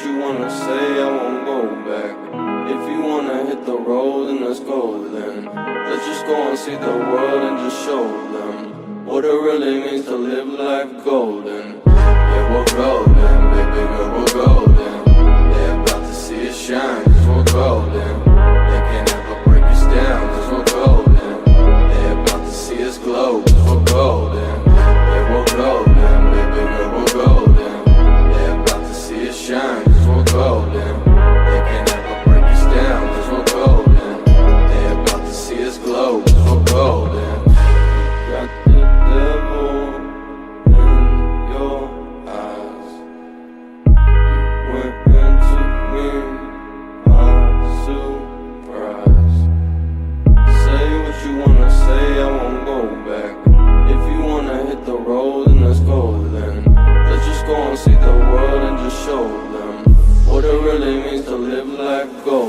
you wanna say, I won't go back. If you wanna hit the road, then let's go then. Let's just go and see the world and just show them what it really means to live life golden. Yeah, we're golden, baby girl, we're golden. They're about to see us shine, cause we're golden. They can't ever break us down, cause we're golden. They're about to see us glow, cause we're golden. Yeah, we're golden, baby girl, we're golden. They're about to see us shine, cause we're golden. They can't ever break us down, cause we're golden. They're about to see us glow, cause we're golden. Got the devil in your eyes. You went into me, my surprise. Say what you wanna say, I won't go back. If you wanna hit the road, then let's go then. Let's just go and see the world and just show them what it really means to live like gold.